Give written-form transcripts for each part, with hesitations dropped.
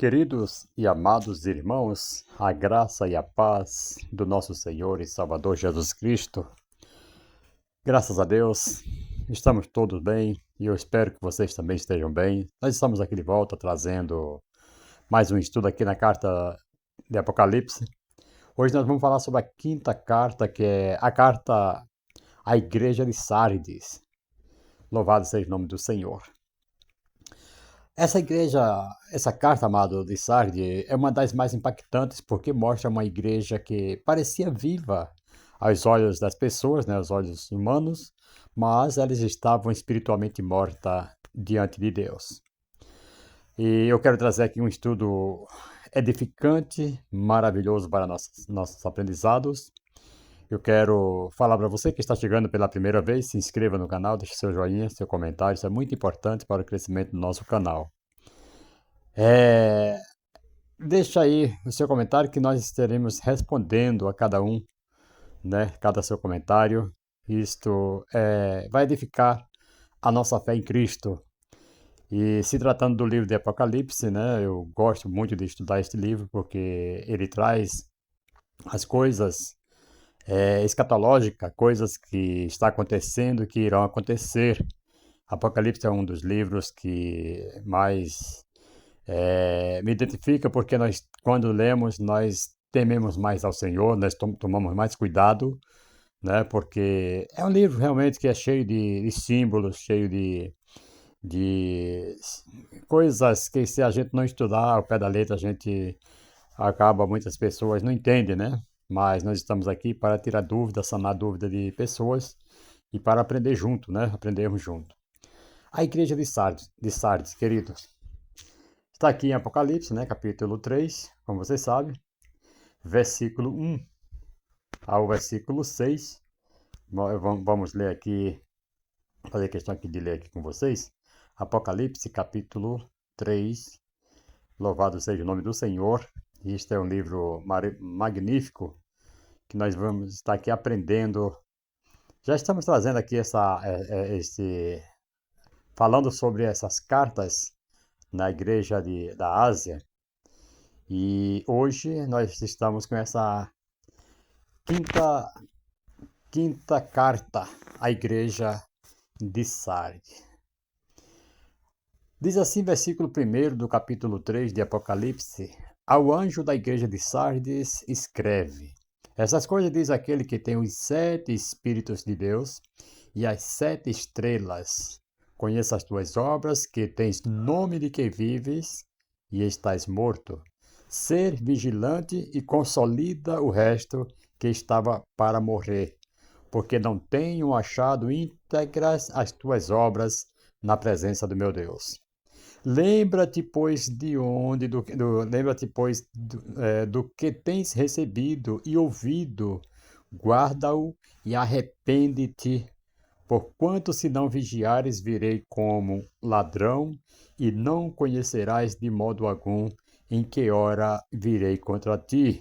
Queridos e amados irmãos, a graça e a paz do nosso Senhor e Salvador Jesus Cristo. Graças a Deus, estamos todos bem e eu espero que vocês também estejam bem. Nós estamos aqui de volta trazendo mais um estudo aqui na carta de Apocalipse. Hoje nós vamos falar sobre a quinta carta, que é a carta à Igreja de Sardes. Louvado seja o nome do Senhor. Essa carta, amado, de Sardes, é uma das mais impactantes porque mostra uma igreja que parecia viva aos olhos das pessoas, né, aos olhos humanos, mas elas estavam espiritualmente mortas diante de Deus. E eu quero trazer aqui um estudo edificante, maravilhoso para nossos aprendizados. Eu quero falar para você que está chegando pela primeira vez, se inscreva no canal, deixe seu joinha, seu comentário, isso é muito importante para o crescimento do nosso canal. Deixa aí o seu comentário que nós estaremos respondendo a cada um, né? Cada seu comentário. Isto vai edificar a nossa fé em Cristo. E se tratando do livro de Apocalipse, né? Eu gosto muito de estudar este livro porque ele traz as coisas escatológicas, coisas que está acontecendo e que irão acontecer. Apocalipse é um dos livros que mais me identifica porque nós, quando lemos, nós tememos mais ao Senhor, nós tomamos mais cuidado, né? Porque é um livro realmente que é cheio de símbolos, cheio de coisas que se a gente não estudar ao pé da letra, a gente acaba, muitas pessoas não entendem, né? Mas nós estamos aqui para tirar dúvidas, sanar dúvida de pessoas e para aprender junto, né? Aprendermos junto. A igreja de Sardes, queridos, está aqui em Apocalipse, né? Capítulo 3, como vocês sabem, versículo 1 ao versículo 6. Vamos ler aqui, fazer questão aqui de ler aqui com vocês. Apocalipse, capítulo 3, louvado seja o nome do Senhor. Este é um livro magnífico que nós vamos estar aqui aprendendo. Já estamos trazendo aqui falando sobre essas cartas na igreja da Ásia. E hoje nós estamos com essa quinta carta à igreja de Sardes. Diz assim, versículo 1 do capítulo 3 de Apocalipse: Ao anjo da igreja de Sardes escreve: Essas coisas diz aquele que tem os 7 Espíritos de Deus e as 7 estrelas. Conheço as tuas obras, que tens nome de que vives e estás morto. Ser vigilante e consolida o resto que estava para morrer, porque não tenho achado íntegras as tuas obras na presença do meu Deus. Lembra-te, pois, do que tens recebido e ouvido, guarda-o e arrepende-te. Porquanto, se não vigiares, virei como ladrão, e não conhecerás de modo algum em que hora virei contra ti.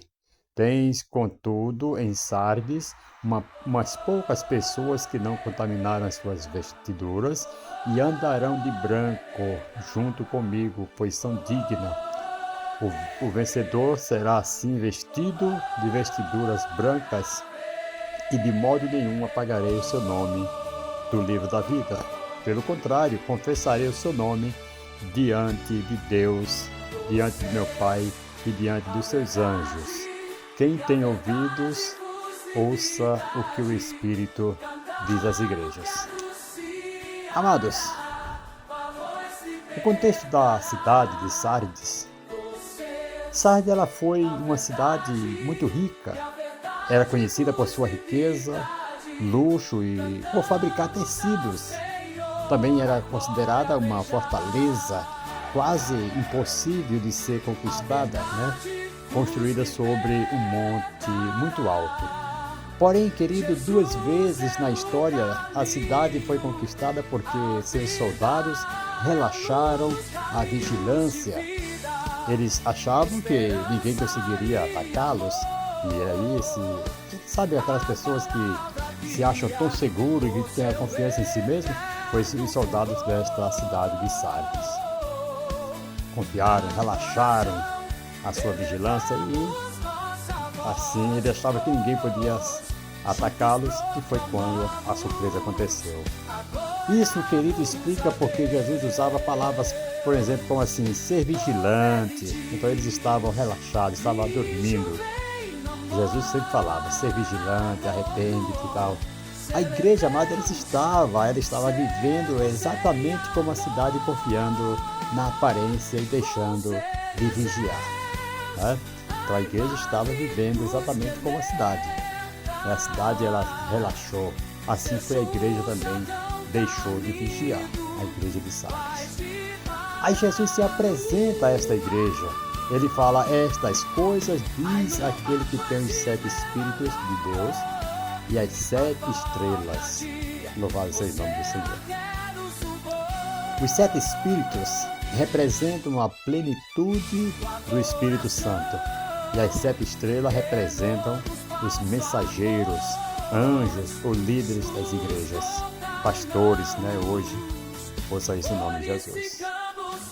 Tens, contudo, em Sardes, umas poucas pessoas que não contaminaram as suas vestiduras e andarão de branco junto comigo, pois são dignas. O vencedor será assim vestido de vestiduras brancas, e de modo nenhum apagarei o seu nome do livro da vida. Pelo contrário, confessarei o seu nome diante de Deus, diante de meu Pai e diante dos seus anjos. Quem tem ouvidos, ouça o que o Espírito diz às igrejas. Amados, o contexto da cidade de Sardes. Sardes ela foi uma cidade muito rica. Era conhecida por sua riqueza, luxo e por fabricar tecidos. Também era considerada uma fortaleza quase impossível de ser conquistada, né? Construída sobre um monte muito alto. Porém, querido, 2 vezes na história a cidade foi conquistada porque seus soldados relaxaram a vigilância. Eles achavam que ninguém conseguiria atacá-los. E aí, sabe aquelas pessoas que se acham tão seguros e que têm a confiança em si mesmo? Pois os soldados desta cidade de Sardes. confiaram, relaxaram a sua vigilância e assim ele achava que ninguém podia atacá-los e foi quando a surpresa aconteceu. Isso, querido, explica porque Jesus usava palavras, por exemplo, como assim, ser vigilante. Então eles estavam relaxados, estavam dormindo. Jesus sempre falava, ser vigilante, arrepende-te e tal. A igreja, amada, ela estava vivendo exatamente como a cidade, confiando na aparência e deixando de vigiar. Né? Então a igreja estava vivendo exatamente como a cidade. A cidade, ela relaxou. Assim foi a igreja também, deixou de vigiar, a igreja de Sardes. Aí Jesus se apresenta a esta igreja. Ele fala, estas coisas diz aquele que tem os 7 Espíritos de Deus e as 7 estrelas. Louvado seja o nome do Senhor. Os 7 Espíritos representam a plenitude do Espírito Santo. E as 7 estrelas representam os mensageiros, anjos ou líderes das igrejas, pastores, hoje, ouça isso em nome de Jesus.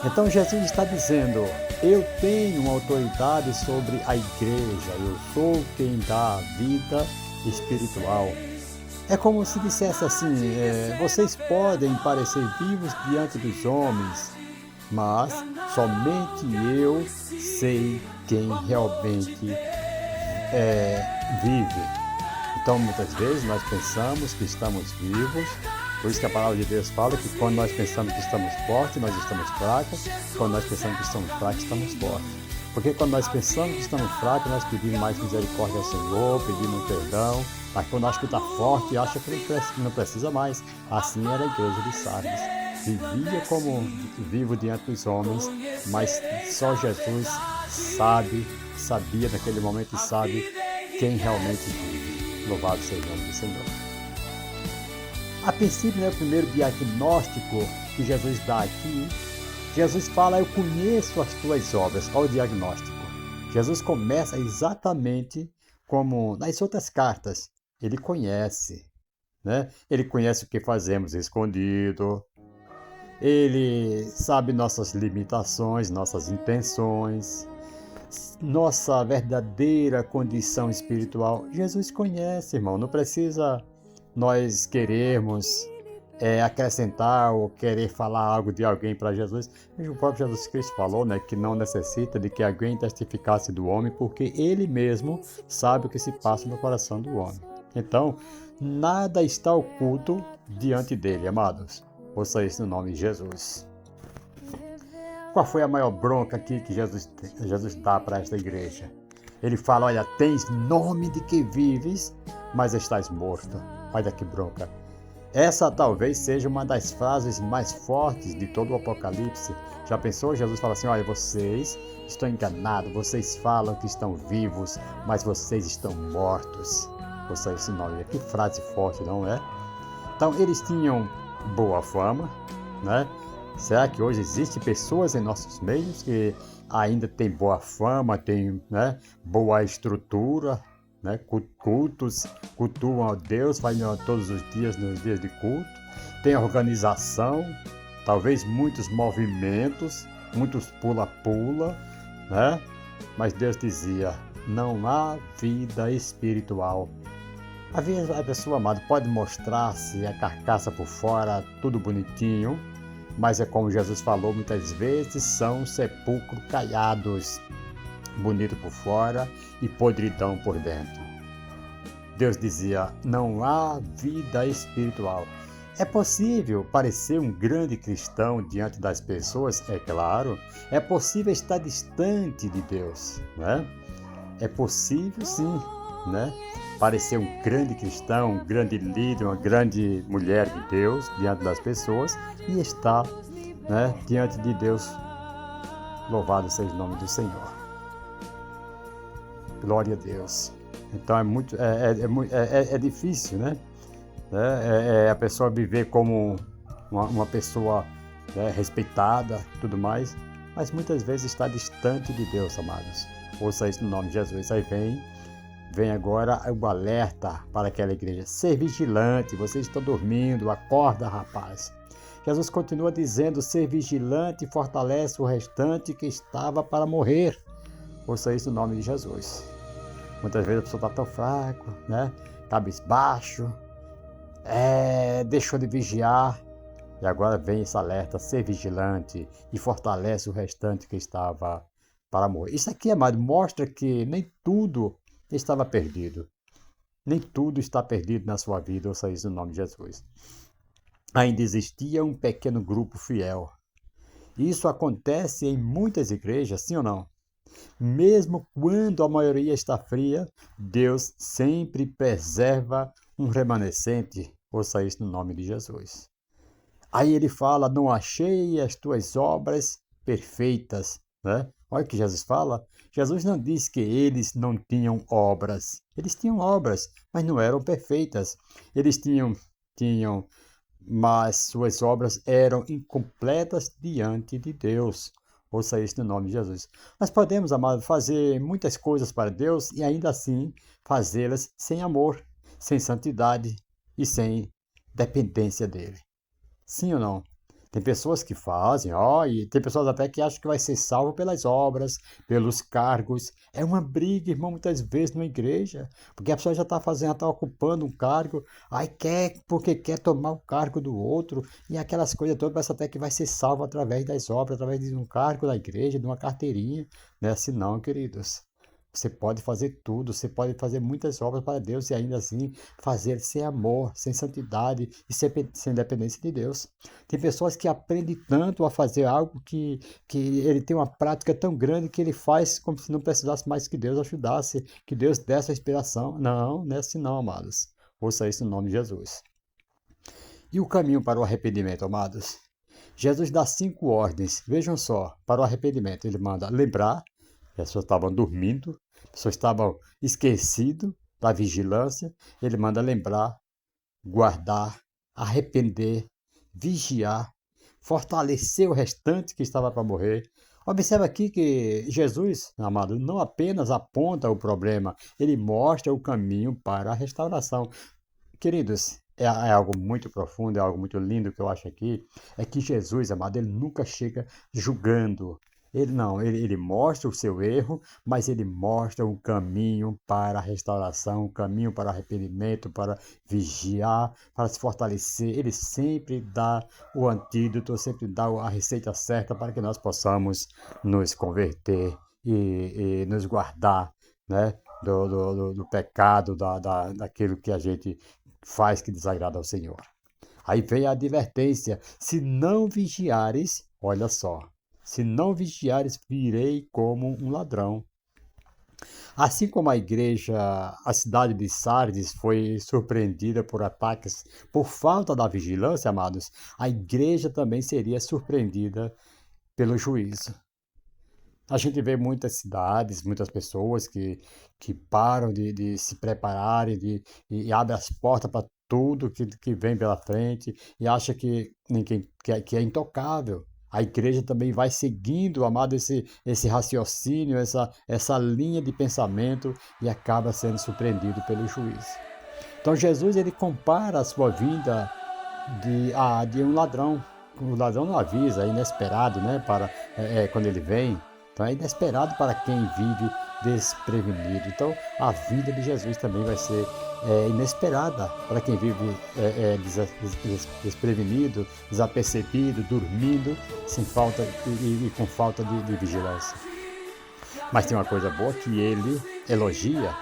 Então Jesus está dizendo, eu tenho autoridade sobre a igreja, eu sou quem dá a vida espiritual. É como se dissesse assim, vocês podem parecer vivos diante dos homens, mas somente eu sei quem realmente vive. Então, muitas vezes, nós pensamos que estamos vivos, por isso que a palavra de Deus fala que quando nós pensamos que estamos fortes, nós estamos fracos, quando nós pensamos que estamos fracos, estamos fortes. Porque quando nós pensamos que estamos fracos, nós pedimos mais misericórdia ao Senhor, pedimos perdão, mas quando acha que está forte, acha que não precisa mais. Assim era a igreja de Sardes. Vivia como vivo diante dos homens, mas só Jesus sabia naquele momento e sabe quem realmente vive. Louvado seja o nome do Senhor. A princípio, o primeiro diagnóstico que Jesus dá aqui, Jesus fala, eu conheço as tuas obras. Olha o diagnóstico. Jesus começa exatamente como nas outras cartas. Ele conhece, Ele conhece o que fazemos escondido. Ele sabe nossas limitações, nossas intenções, nossa verdadeira condição espiritual. Jesus conhece, irmão. Não precisa nós querermos acrescentar ou querer falar algo de alguém para Jesus. O próprio Jesus Cristo falou, que não necessita de que alguém testificasse do homem, porque ele mesmo sabe o que se passa no coração do homem. Então, nada está oculto diante dele, amados. Ouça isso no nome de Jesus. Qual foi a maior bronca aqui que Jesus dá para esta igreja? Ele fala, olha, tens nome de que vives, mas estás morto. Olha que bronca. Essa talvez seja uma das frases mais fortes de todo o Apocalipse. Já pensou? Jesus fala assim, olha, vocês estão enganados, vocês falam que estão vivos, mas vocês estão mortos. Ouça esse nome. Que frase forte, não é? Então, eles tinham boa fama, Será que hoje existem pessoas em nossos meios que ainda têm boa fama, têm boa estrutura, cultuam a Deus, vai todos os dias, nos dias de culto, tem organização, talvez muitos movimentos, muitos pula-pula, Mas Deus dizia, não há vida espiritual. A pessoa amada pode mostrar-se a carcaça por fora, tudo bonitinho, mas é como Jesus falou muitas vezes, são sepulcros caiados, bonito por fora e podridão por dentro. Deus dizia, não há vida espiritual. É possível parecer um grande cristão diante das pessoas? É claro. É possível estar distante de Deus, É possível sim, Parecer um grande cristão, um grande líder, uma grande mulher de Deus diante das pessoas e estar, diante de Deus. Louvado seja o nome do Senhor. Glória a Deus. Então é difícil, a pessoa viver como uma pessoa respeitada, tudo mais, mas muitas vezes está distante de Deus, amados. Ouça isso no nome de Jesus. Aí vem agora o alerta para aquela igreja. Ser vigilante, vocês estão dormindo, acorda, rapaz. Jesus continua dizendo: ser vigilante e fortalece o restante que estava para morrer. Ouça isso no nome de Jesus. Muitas vezes a pessoa está tão fraco, né? Cabisbaixo, deixou de vigiar. E agora vem esse alerta: ser vigilante e fortalece o restante que estava para morrer. Isso aqui, amado, mostra que nem tudo estava perdido. Nem tudo está perdido na sua vida, ouça isso no nome de Jesus. Ainda existia um pequeno grupo fiel. Isso acontece em muitas igrejas, sim ou não? Mesmo quando a maioria está fria, Deus sempre preserva um remanescente. Ouça isso no nome de Jesus. Aí ele fala: não achei as tuas obras perfeitas, né? Olha o que Jesus fala. Jesus não diz que eles não tinham obras. Eles tinham obras, mas não eram perfeitas. Eles tinham, mas suas obras eram incompletas diante de Deus. Ouça isso no nome de Jesus. Nós podemos, amado, fazer muitas coisas para Deus e ainda assim fazê-las sem amor, sem santidade e sem dependência dele. Sim ou não? Tem pessoas que fazem, e tem pessoas até que acham que vai ser salvo pelas obras, pelos cargos. É uma briga, irmão, muitas vezes numa igreja, porque a pessoa já está ocupando um cargo, aí porque quer tomar o cargo do outro, e aquelas coisas todas, parece até que vai ser salvo através das obras, através de um cargo da igreja, de uma carteirinha. Não é assim não, queridos. Você pode fazer tudo, você pode fazer muitas obras para Deus e ainda assim fazer sem amor, sem santidade e sem dependência de Deus. Tem pessoas que aprendem tanto a fazer algo que ele tem uma prática tão grande que ele faz como se não precisasse mais que Deus ajudasse, que Deus desse a inspiração. Não, não é assim não, amados. Ouça isso no nome de Jesus. E o caminho para o arrependimento, amados? Jesus dá 5 ordens, vejam só, para o arrependimento. Ele manda lembrar. As pessoas estavam dormindo, as pessoas estavam esquecidas da vigilância. Ele manda lembrar, guardar, arrepender, vigiar, fortalecer o restante que estava para morrer. Observe aqui que Jesus, amado, não apenas aponta o problema, ele mostra o caminho para a restauração. Queridos, é algo muito profundo, é algo muito lindo que eu acho aqui, é que Jesus, amado, ele nunca chega julgando. Ele mostra o seu erro, mas ele mostra um caminho para a restauração, um caminho para arrependimento, para vigiar, para se fortalecer. Ele sempre dá o antídoto, sempre dá a receita certa para que nós possamos nos converter e nos guardar, né, do pecado, daquilo que a gente faz que desagrada ao Senhor. Aí vem a advertência: se não vigiares, olha só. Se não vigiares, virei como um ladrão. Assim como a cidade de Sardes foi surpreendida por ataques por falta da vigilância, amados, a igreja também seria surpreendida pelo juízo. A gente vê muitas cidades, muitas pessoas que param de se prepararem e abrem as portas para tudo que vem pela frente e acha que é intocável. A igreja também vai seguindo, amado, esse raciocínio, essa linha de pensamento e acaba sendo surpreendido pelo juiz. Então Jesus ele compara a sua vinda de um ladrão. O ladrão não avisa, é inesperado, né? Quando ele vem. Então é inesperado para quem vive desprevenido. Então a vinda de Jesus também vai ser inesperada para quem vive desprevenido, desapercebido, dormindo, sem falta e com falta de vigilância. Mas tem uma coisa boa que ele elogia.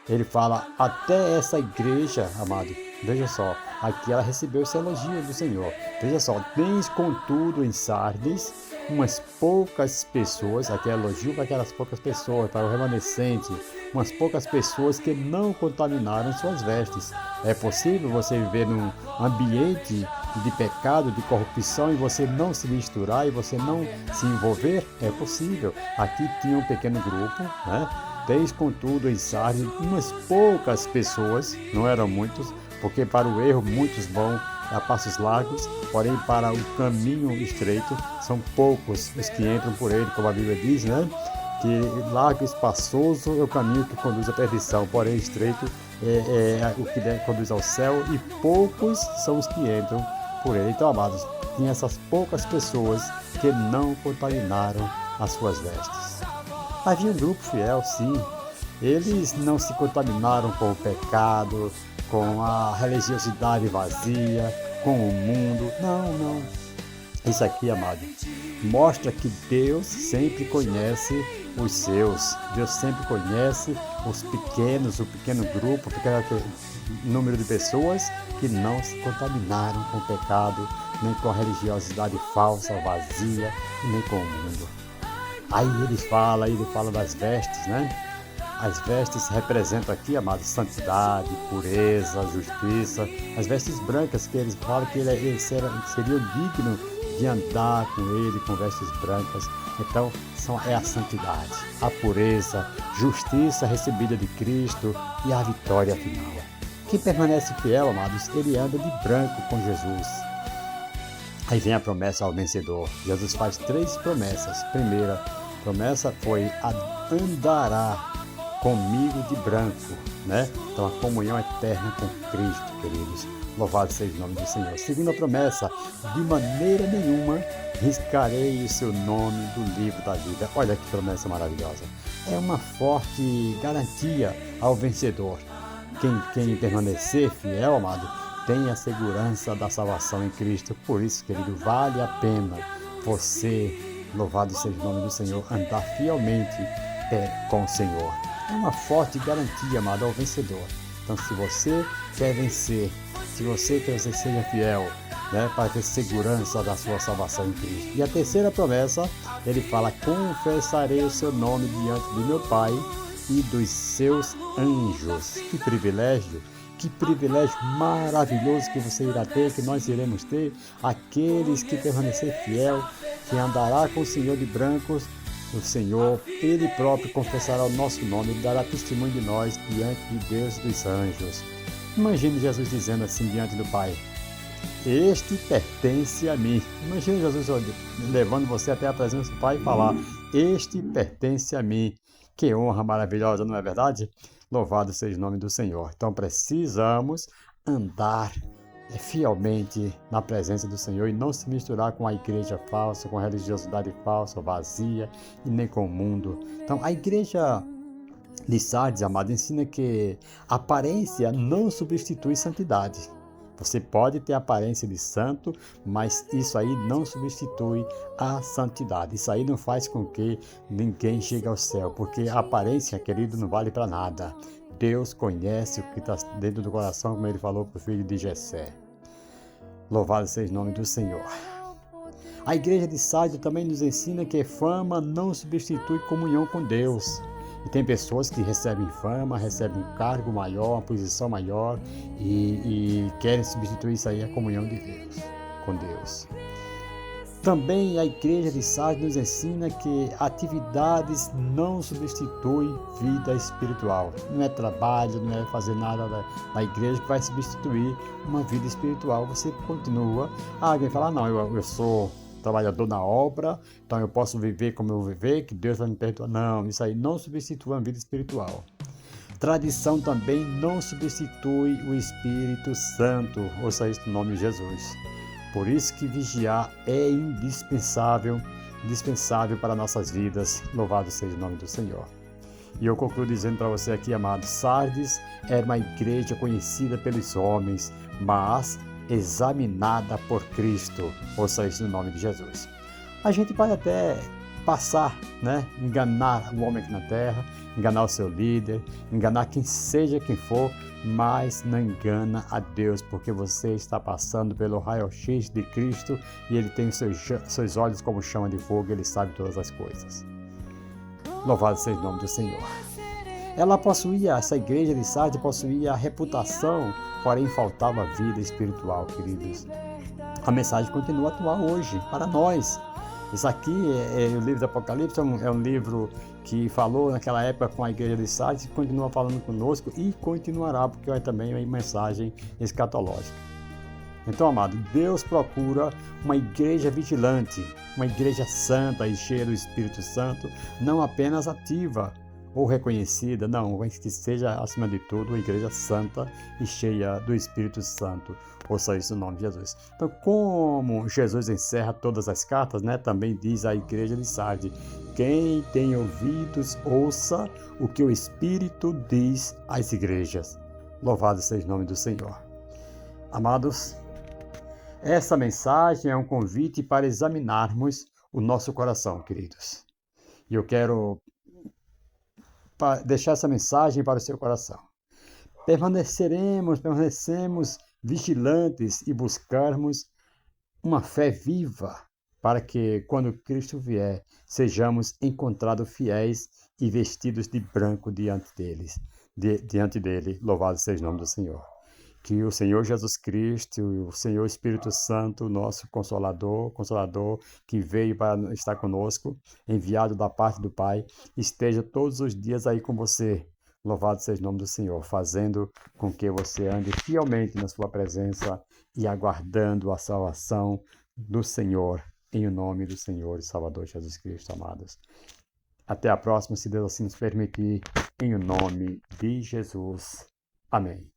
Ele fala: até essa igreja, amado, veja só, aqui ela recebeu esse elogio do Senhor. Veja só: tens contudo em Sardes umas poucas pessoas, aqui é elogio para aquelas poucas pessoas, para o remanescente, umas poucas pessoas que não contaminaram suas vestes. É possível você viver num ambiente de pecado, de corrupção, e você não se misturar e você não se envolver? É possível. Aqui tinha um pequeno grupo, né? Tens contudo em Sardes umas poucas pessoas, não eram muitos, porque para o erro muitos vão a passos largos, porém para o caminho estreito são poucos os que entram por ele, como a Bíblia diz, né? Que largo e espaçoso é o caminho que conduz à perdição, porém estreito é o que conduz ao céu, e poucos são os que entram por ele. Então, amados, tinha essas poucas pessoas que não contaminaram as suas vestes. Havia um grupo fiel, sim. Eles não se contaminaram com o pecado, com a religiosidade vazia, com o mundo. Não, não. Isso aqui, amado, mostra que Deus sempre conhece os seus. Deus sempre conhece os pequenos, o pequeno grupo, o pequeno número de pessoas que não se contaminaram com o pecado, nem com a religiosidade falsa, vazia, nem com o mundo. Aí ele fala das vestes, né? As vestes representam aqui, amado, santidade, pureza, justiça. As vestes brancas, que eles falam que ele seria digno de andar com ele com vestes brancas. Então, é a santidade, a pureza, justiça recebida de Cristo e a vitória final. Quem permanece fiel, amados, ele anda de branco com Jesus. Aí vem a promessa ao vencedor. Jesus faz 3 promessas. Primeira promessa foi: andará comigo de branco, né? Então a comunhão eterna com Cristo, queridos. Louvado seja o nome do Senhor. Segunda promessa: de maneira nenhuma riscarei o seu nome do livro da vida. Olha que promessa maravilhosa. É uma forte garantia ao vencedor. Quem permanecer fiel, amado, tem a segurança da salvação em Cristo. Por isso, querido, vale a pena você, louvado seja o nome do Senhor, andar fielmente com o Senhor. É uma forte garantia, amado, ao vencedor. Então, se você quer vencer, se você quer que você seja fiel, né, para ter segurança da sua salvação em Cristo. E a terceira promessa, ele fala: confessarei o seu nome diante de meu Pai e dos seus anjos. Que privilégio maravilhoso que você irá ter, que nós iremos ter, aqueles que permanecer fiel, que andará com o Senhor de brancos. O Senhor, Ele próprio confessará o nosso nome e dará testemunho de nós diante de Deus e dos anjos. Imagine Jesus dizendo assim diante do Pai: este pertence a mim. Imagine Jesus levando você até a presença do Pai e falar: este pertence a mim. Que honra maravilhosa, não é verdade? Louvado seja o nome do Senhor. Então precisamos andar fielmente na presença do Senhor e não se misturar com a igreja falsa, com a religiosidade falsa, vazia e nem com o mundo. Então a igreja de Sardes, amado, ensina que aparência não substitui santidade. Você pode ter aparência de santo, mas isso aí não substitui a santidade. Isso aí não faz com que ninguém chegue ao céu, porque a aparência, querido, não vale para nada. Deus conhece o que está dentro do coração, como ele falou para o filho de Jessé. Louvado seja o nome do Senhor. A igreja de Sardes também nos ensina que fama não substitui comunhão com Deus. E tem pessoas que recebem fama, recebem um cargo maior, uma posição maior e querem substituir isso aí a comunhão de Deus, com Deus. Também a igreja de Sardes nos ensina que atividades não substituem vida espiritual. Não é trabalho, não é fazer nada na igreja que vai substituir uma vida espiritual. Você continua. Alguém fala: não, eu sou trabalhador na obra, então eu posso viver como eu viver, que Deus vai me perdoar. Não, isso aí não substitui uma vida espiritual. Tradição também não substitui o Espírito Santo, ouça isso no nome de Jesus. Por isso que vigiar é indispensável para nossas vidas. Louvado seja o nome do Senhor. E eu concluo dizendo para você aqui, amado: Sardes era uma igreja conhecida pelos homens, mas examinada por Cristo, ouça isso no nome de Jesus. A gente pode até passar, né? Enganar o homem aqui na terra, enganar o seu líder, enganar quem seja quem for, mas não engana a Deus, porque você está passando pelo raio-x de Cristo e Ele tem os seus olhos como chama de fogo, Ele sabe todas as coisas. Louvado seja o nome do Senhor. Essa igreja de Sardes possuía a reputação, porém faltava vida espiritual, queridos. A mensagem continua atual hoje, para nós. Isso aqui o livro do Apocalipse, é um livro que falou naquela época com a igreja de Sardes, continua falando conosco e continuará, porque é também uma mensagem escatológica. Então, amado, Deus procura uma igreja vigilante, uma igreja santa e cheia do Espírito Santo, não apenas ativa, ou reconhecida, não, mas que seja, acima de tudo, uma igreja santa e cheia do Espírito Santo. Ouça isso no nome de Jesus. Então, como Jesus encerra todas as cartas, né, também diz à igreja de Sardes: quem tem ouvidos, ouça o que o Espírito diz às igrejas. Louvado seja o nome do Senhor. Amados, essa mensagem é um convite para examinarmos o nosso coração, queridos. E eu quero deixar essa mensagem para o seu coração. Permanecemos vigilantes e buscarmos uma fé viva para que, quando Cristo vier, sejamos encontrados fiéis e vestidos de branco diante dele. Louvado seja o nome do Senhor. Que o Senhor Jesus Cristo, o Senhor Espírito Santo, nosso Consolador, que veio para estar conosco, enviado da parte do Pai, esteja todos os dias aí com você. Louvado seja o nome do Senhor, fazendo com que você ande fielmente na sua presença e aguardando a salvação do Senhor, em o nome do Senhor e Salvador Jesus Cristo, amados. Até a próxima, se Deus assim nos permitir, em o nome de Jesus. Amém.